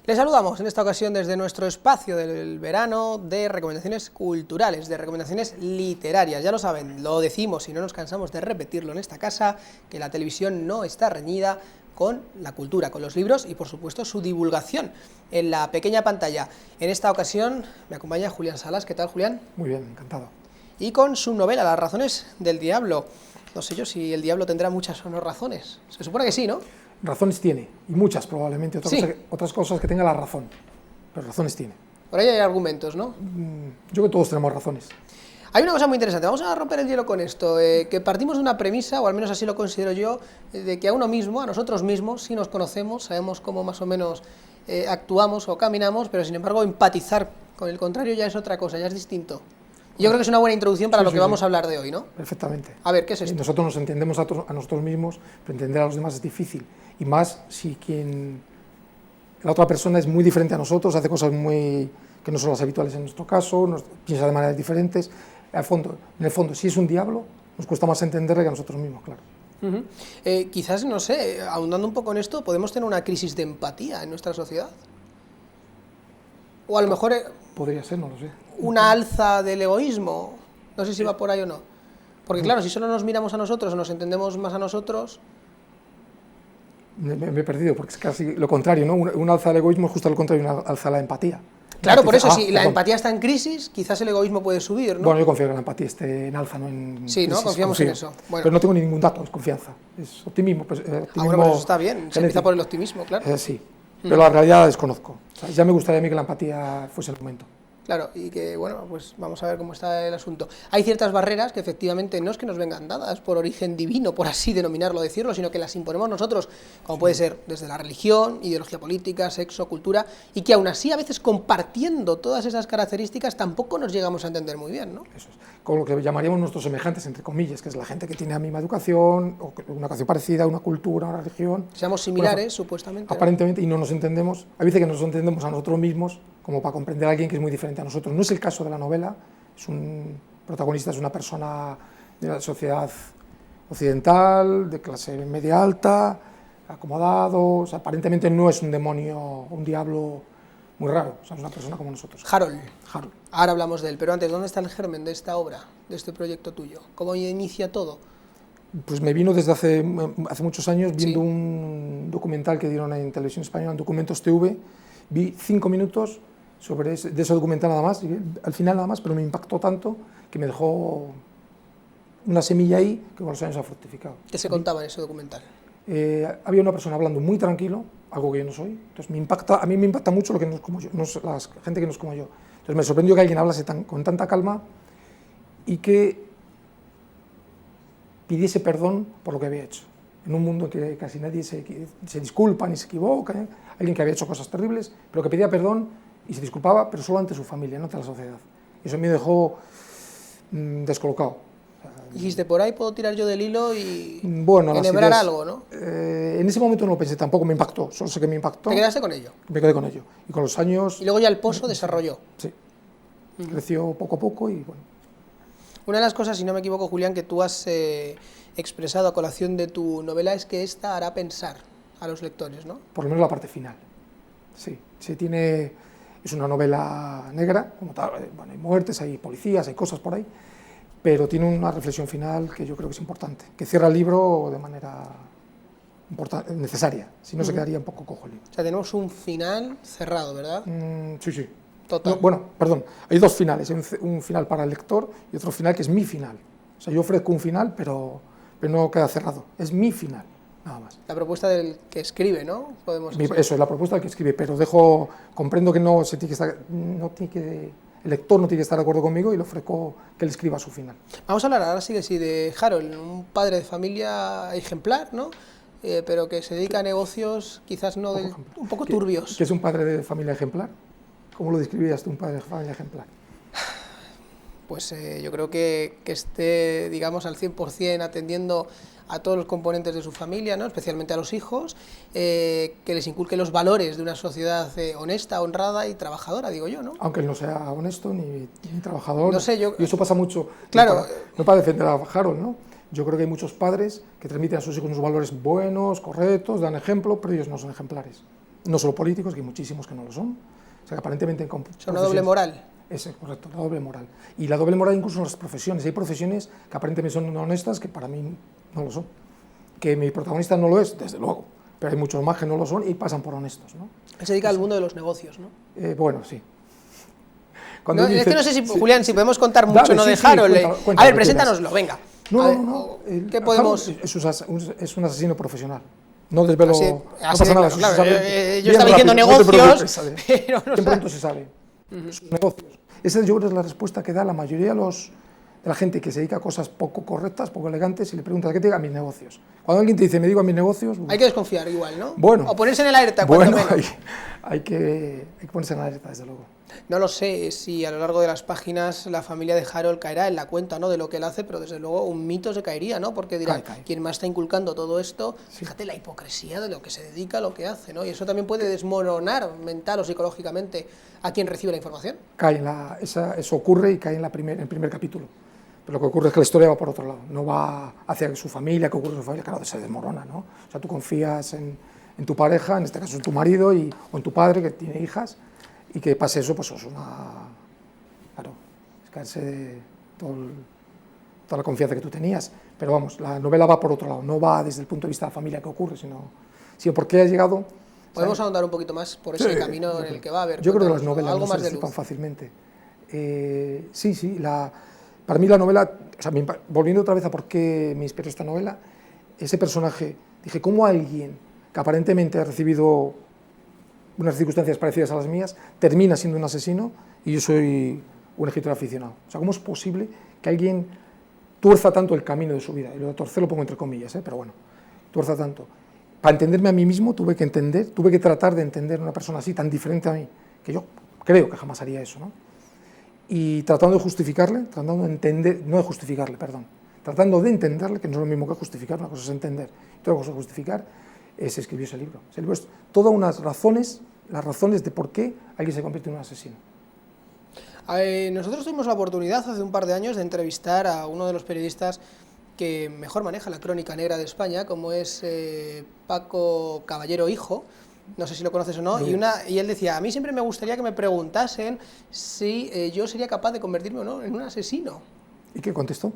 Les saludamos en esta ocasión desde nuestro espacio del verano de recomendaciones culturales, de recomendaciones literarias. Ya lo saben, lo decimos y no nos cansamos de repetirlo en esta casa, que la televisión no está reñida con la cultura, con los libros y por supuesto su divulgación en la pequeña pantalla. En esta ocasión me acompaña Julián Salas. ¿Qué tal, Julián? Muy bien, encantado. Y con su novela Las razones del diablo. No sé yo si el diablo tendrá muchas o no razones. Se supone que sí, ¿no? Razones tiene, y muchas probablemente, otras cosas que tenga la razón, pero razones tiene. Por ahí hay argumentos, ¿no? Yo creo que todos tenemos razones. Hay una cosa muy interesante, vamos a romper el hielo con esto, que partimos de una premisa, o al menos así lo considero yo, de que a uno mismo, a nosotros mismos, sí nos conocemos, sabemos cómo más o menos actuamos o caminamos, pero sin embargo empatizar con el contrario ya es otra cosa, ya es distinto. Yo creo que es una buena introduccción para lo que vamos a hablar de hoy, ¿no? Perfectamente. A ver, ¿qué es esto? Nosotros nos entendemos a nosotros mismos, pero entender a los demás es difícil, y más si la otra persona es muy diferente a nosotros, hace cosas que no son las habituales en nuestro caso, piensa de maneras diferentes. En el fondo, si es un diablo, nos cuesta más entenderle que a nosotros mismos, claro. Quizás, no sé, ahondando un poco en esto, ¿podemos tener una crisis de empatía en nuestra sociedad? O a lo mejor podría ser, no lo sé. Una alza del egoísmo, no sé si va por ahí o no. Porque claro, si solo nos miramos a nosotros o nos entendemos más a nosotros... Me he perdido, porque es casi lo contrario, ¿no? Un alza del egoísmo es justo lo contrario, una alza de la empatía. Claro, por eso, si la empatía está en crisis, quizás el egoísmo puede subir, ¿no? Bueno, yo confío que la empatía esté en alza, no en sí, crisis. ¿no? Confiamos en eso. Bueno. Pero no tengo ningún dato, es confianza, es optimismo. Bueno, pues eso está bien, se empieza por el optimismo, claro. Sí, pero la realidad la desconozco. O sea, ya me gustaría a mí que la empatía fuese el momento. Claro, y que, bueno, pues vamos a ver cómo está el asunto. Hay ciertas barreras que efectivamente no es que nos vengan dadas por origen divino, por así denominarlo, decirlo, sino que las imponemos nosotros, como puede ser desde la religión, ideología política, sexo, cultura, y que aún así a veces compartiendo todas esas características tampoco nos llegamos a entender muy bien, ¿no? Eso es, con lo que llamaríamos nuestros semejantes, entre comillas, que es la gente que tiene la misma educación, o una educación parecida, una cultura, una religión. Seamos similares, supuestamente. Aparentemente, ¿no? Y no nos entendemos, hay veces que nos entendemos a nosotros mismos, como para comprender a alguien que es muy diferente a nosotros. No es el caso de la novela, protagonista es una persona de la sociedad occidental, de clase media alta, acomodado, o sea, aparentemente no es un demonio, un diablo muy raro, o sea, es una persona como nosotros. Harold. Ahora hablamos de él, pero antes, ¿dónde está el germen de esta obra, de este proyecto tuyo? ¿Cómo inicia todo? Pues me vino desde hace muchos años viendo un documental que dieron en Televisión Española, en Documentos TV, vi 5 minutos de ese documental nada más, y al final nada más, pero me impactó tanto que me dejó una semilla ahí que con los años ha fructificado. ¿Qué se contaba en ese documental? Había una persona hablando muy tranquilo, algo que yo no soy, entonces a mí me impacta mucho lo que no es como yo, la gente que no es como yo. Entonces me sorprendió que alguien hablase con tanta calma y que pidiese perdón por lo que había hecho. En un mundo en que casi nadie se disculpa ni se equivoca, alguien que había hecho cosas terribles, pero que pedía perdón y se disculpaba, pero solo ante su familia, no ante la sociedad. Y eso me dejó descolocado. Dijiste, por ahí puedo tirar yo del hilo y enhebrar algo, ¿no? En ese momento no lo pensé, tampoco me impactó, solo sé que me impactó. ¿Te quedaste con ello? Me quedé con ello. Y con los años... Y luego ya el pozo desarrolló. Sí. Creció poco a poco y bueno. Una de las cosas, si no me equivoco, Julián, que tú has expresado a colación de tu novela es que esta hará pensar a los lectores, ¿no? Por lo menos la parte final. Sí, es una novela negra, como tal, bueno, hay muertes, hay policías, hay cosas por ahí, pero tiene una reflexión final que yo creo que es importante, que cierra el libro de manera necesaria, si no se quedaría un poco cojo el libro. O sea, tenemos un final cerrado, ¿verdad? Sí. Total. No, bueno, perdón, hay dos finales, un final para el lector y otro final que es mi final. O sea, yo ofrezco un final, pero no queda cerrado, es mi final. Nada más. La propuesta del que escribe, ¿no? Eso es la propuesta del que escribe, pero comprendo que el lector no tiene que estar de acuerdo conmigo y le ofrezco que él escriba su final. Vamos a hablar ahora sí de Harold, un padre de familia ejemplar, ¿no? Pero que se dedica a negocios quizás un poco turbios. ¿Qué es un padre de familia ejemplar? ¿Cómo lo describirías tú, un padre de familia ejemplar? Pues yo creo que esté, digamos, al 100% atendiendo a todos los componentes de su familia, ¿no? Especialmente a los hijos, que les inculque los valores de una sociedad honesta, honrada y trabajadora, digo yo, ¿no? Aunque él no sea honesto ni trabajador. No sé, y eso pasa mucho. Claro. No para defender a Harold, ¿no? Yo creo que hay muchos padres que transmiten a sus hijos unos valores buenos, correctos, dan ejemplo, pero ellos no son ejemplares. no solo políticos, que hay muchísimos que no lo son, o sea, que aparentemente... ¿Son una doble moral? Es correcto, la doble moral. Y la doble moral incluso en las profesiones. Hay profesiones que aparentemente son honestas, que para mí no lo son. Que mi protagonista no lo es, desde luego, pero hay muchos más que no lo son y pasan por honestos, ¿no? Él se dedica al mundo de los negocios, ¿no? Bueno, sí. No, dice, es que no sé si, sí, Julián, si podemos contar mucho, dale, ¿no? Sí, De sí, Harold. cuéntalo, A ver, preséntanoslo, venga. No. ¿Qué podemos...? Harold es un asesino profesional. No desvelo... Así, no pasa nada, claro, se sabe yo estaba diciendo negocios, pero no bien pronto se sabe. Sus negocios. Esa yo creo es la respuesta que da la mayoría de la gente que se dedica a cosas poco correctas, poco elegantes, y le pregunta, ¿qué te diga? A mis negocios. Cuando alguien te dice, me digo a mis negocios... Hay que desconfiar igual, ¿no? Bueno. O ponerse en el alerta, cuando menos. Hay que ponerse en la alerta, desde luego. No lo sé si a lo largo de las páginas la familia de Harold caerá en la cuenta, ¿no?, de lo que él hace, pero desde luego un mito se caería, ¿no? Porque dirán, cae. ¿quién más está inculcando todo esto? Sí. Fíjate la hipocresía de lo que se dedica a lo que hace, ¿no? Y eso también puede desmoronar mental o psicológicamente a quien recibe la información. Eso ocurre y cae en el primer capítulo. Pero lo que ocurre es que la historia va por otro lado, no va hacia su familia, que ocurre en su familia, claro, se desmorona, ¿no? O sea, tú confías en tu pareja, en este caso en tu marido, o en tu padre, que tiene hijas, y que pase eso, pues es claro, es caerse de toda la confianza que tú tenías. Pero vamos, la novela va por otro lado, no va desde el punto de vista de la familia que ocurre, sino por qué has llegado... Podemos ahondar un poquito más por ese camino en el que va a haber. Yo creo que las novelas algo no más se de luz. disipan fácilmente. Para mí la novela, o sea, volviendo otra vez a por qué me inspiró esta novela, ese personaje, dije, ¿cómo alguien que aparentemente ha recibido unas circunstancias parecidas a las mías, termina siendo un asesino y yo soy un escritor aficionado? O sea, ¿cómo es posible que alguien tuerza tanto el camino de su vida? Y lo de torcer lo pongo entre comillas, pero bueno, tuerza tanto. Para entenderme a mí mismo tuve que tratar de entender a una persona así, tan diferente a mí, que yo creo que jamás haría eso, ¿no? Y tratando de justificarle, tratando de entenderle, que no es lo mismo que justificar, una cosa es entender, y otra cosa es justificar, se escribió ese libro. Ese libro es todas unas razones, las razones de por qué alguien se convierte en un asesino. Nosotros tuvimos la oportunidad hace un par de años de entrevistar a uno de los periodistas que mejor maneja la crónica negra de España, como es Paco Caballero Hijo, no sé si lo conoces o no, y él decía, a mí siempre me gustaría que me preguntasen si yo sería capaz de convertirme o no en un asesino. ¿Y qué contestó?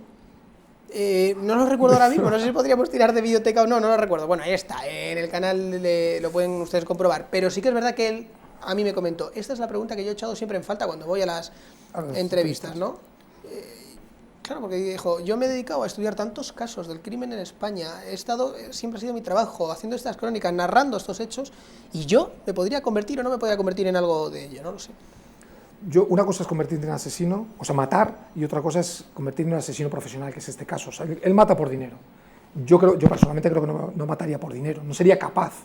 No lo recuerdo ahora mismo, no sé si podríamos tirar de biblioteca o no, no lo recuerdo. Bueno, ahí está, en el canal lo pueden ustedes comprobar, pero sí que es verdad que él a mí me comentó, esta es la pregunta que yo he echado siempre en falta cuando voy a las entrevistas, ¿no? Claro, porque dijo, yo me he dedicado a estudiar tantos casos del crimen en España, siempre ha sido mi trabajo, haciendo estas crónicas, narrando estos hechos, y yo me podría convertir o no me podría convertir en algo de ello, no lo sé. Una cosa es convertirte en asesino, o sea, matar, y otra cosa es convertirte en un asesino profesional, que es este caso. O sea, él mata por dinero. Yo personalmente creo que no mataría por dinero, no sería capaz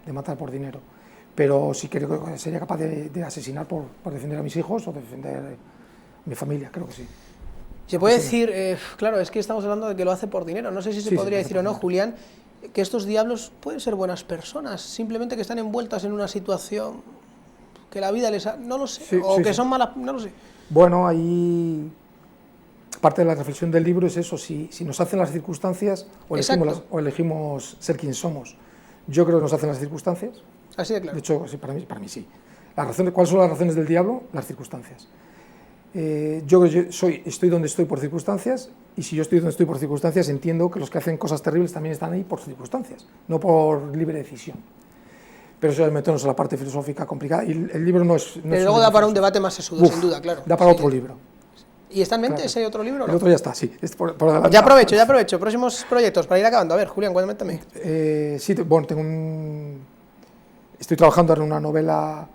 de matar por dinero, pero sí creo que sería capaz de asesinar por defender a mis hijos o defender a mi familia, creo que sí. Se puede decir, claro, es que estamos hablando de que lo hace por dinero, no sé si se podría decir o no, Julián, que estos diablos pueden ser buenas personas, simplemente que están envueltas en una situación que la vida les ha... no lo sé, son malas, no lo sé. Bueno, ahí parte de la reflexión del libro es eso, si nos hacen las circunstancias o elegimos ser quien somos. Yo creo que nos hacen las circunstancias. Así de claro. De hecho, para mí sí. ¿Cuáles son las razones del diablo? Las circunstancias. Yo estoy donde estoy por circunstancias, y si yo estoy donde estoy por circunstancias, entiendo que los que hacen cosas terribles también están ahí por circunstancias, no por libre decisión. Pero eso es meternos en la parte filosófica complicada, y el libro no es... Pero luego da para un debate más sesudo, sin duda, claro. Da para otro libro. ¿Y está en mente ese otro libro? El otro ya está, sí. Ya aprovecho. Próximos proyectos para ir acabando. A ver, Julián, cuéntame. Sí, bueno, estoy trabajando en una novela...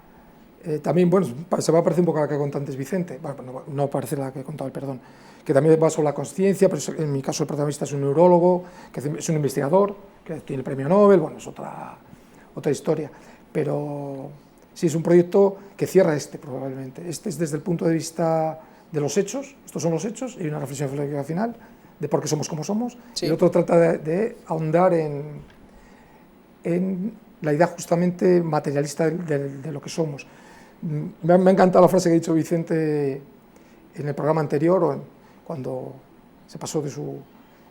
también, bueno, se va a parecer un poco a la que ha contado antes Vicente, bueno, no parece la que he contado, perdón, que también va sobre la consciencia, pero en mi caso el protagonista es un neurólogo, que es un investigador, que tiene el premio Nobel, bueno, es otra historia, pero sí es un proyecto que cierra probablemente. Este es desde el punto de vista de los hechos, estos son los hechos, y una reflexión filosófica final de por qué somos como somos, sí. Y el otro trata de ahondar en la idea justamente materialista de lo que somos. Me ha encantado la frase que ha dicho Vicente en el programa anterior, cuando se pasó de su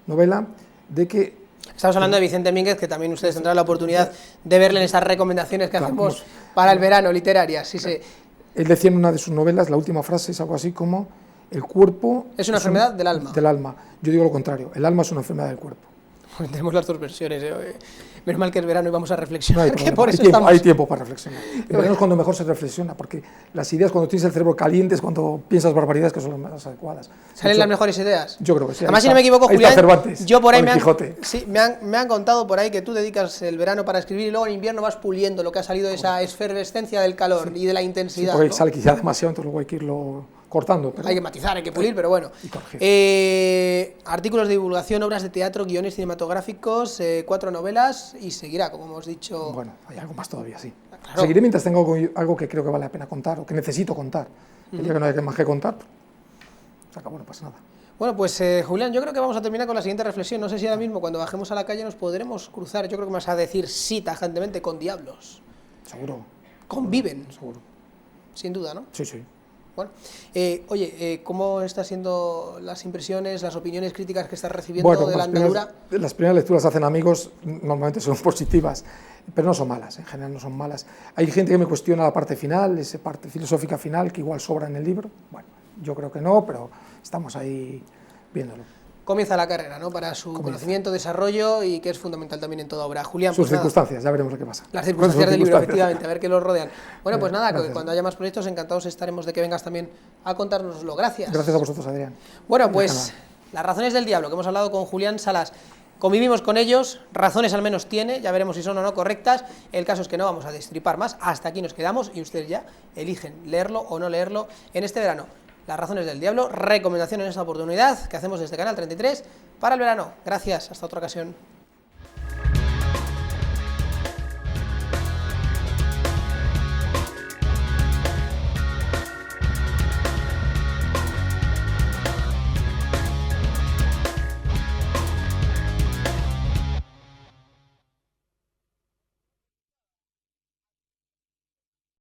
novela, de que Estamos hablando de Vicente Mínguez, que también ustedes tendrán la oportunidad de verle en esas recomendaciones que hacemos para el verano, literarias. Sí, sí. Él decía en una de sus novelas, la última frase es algo así como: el cuerpo es una enfermedad del alma. Del alma. Yo digo lo contrario, el alma es una enfermedad del cuerpo. Pues tenemos las dos versiones. Menos mal que es verano y vamos a reflexionar. No hay tiempo para reflexionar. El verano es cuando mejor se reflexiona, porque las ideas, cuando tienes el cerebro caliente, es cuando piensas barbaridades que son las más adecuadas. ¿Salen las mejores ideas? Yo creo que sí. Además, si no me equivoco, Julián, yo por ahí me han contado por ahí que tú dedicas el verano para escribir y luego en invierno vas puliendo lo que ha salido de esa efervescencia del calor y de la intensidad. Sí, porque sale quizá demasiado, entonces luego hay que irlo cortando. Hay que matizar, hay que pulir, pero bueno. Artículos de divulgación, obras de teatro, guiones cinematográficos, 4 novelas y seguirá, como hemos dicho. Bueno, hay algo más todavía, sí. Claro. Seguiré mientras tengo algo que creo que vale la pena contar o que necesito contar. El día que no haya más que contar, se acabó, no pasa nada. Bueno, pues Julián, yo creo que vamos a terminar con la siguiente reflexión. No sé si ahora mismo, cuando bajemos a la calle, nos podremos cruzar. Yo creo que me vas a decir sí tajantemente con diablos. Seguro. Conviven. Seguro. Sin duda, ¿no? Sí, sí. Bueno, oye, ¿cómo están siendo las impresiones, las opiniones críticas que estás recibiendo de la andadura? Las primeras lecturas hacen amigos, normalmente son positivas, pero no son malas, en general no son malas. Hay gente que me cuestiona la parte final, esa parte filosófica final, que igual sobra en el libro. Bueno, yo creo que no, pero estamos ahí viéndolo. Comienza la carrera, ¿no?, para su conocimiento, desarrollo y que es fundamental también en toda obra. Julián, sus pues circunstancias, ya veremos lo que pasa. Las circunstancias del libro, efectivamente, a ver qué los rodean. Bueno, pues nada, que cuando haya más proyectos, encantados estaremos de que vengas también a contárnoslo. Gracias. Gracias a vosotros, Adrián. Bueno, pues las razones del diablo, que hemos hablado con Julián Salas. Convivimos con ellos, razones al menos tiene, ya veremos si son o no correctas. El caso es que no vamos a destripar más, hasta aquí nos quedamos y ustedes ya eligen leerlo o no leerlo en este verano. Las razones del diablo, recomendación en esta oportunidad que hacemos desde Canal 33 para el verano. Gracias, hasta otra ocasión.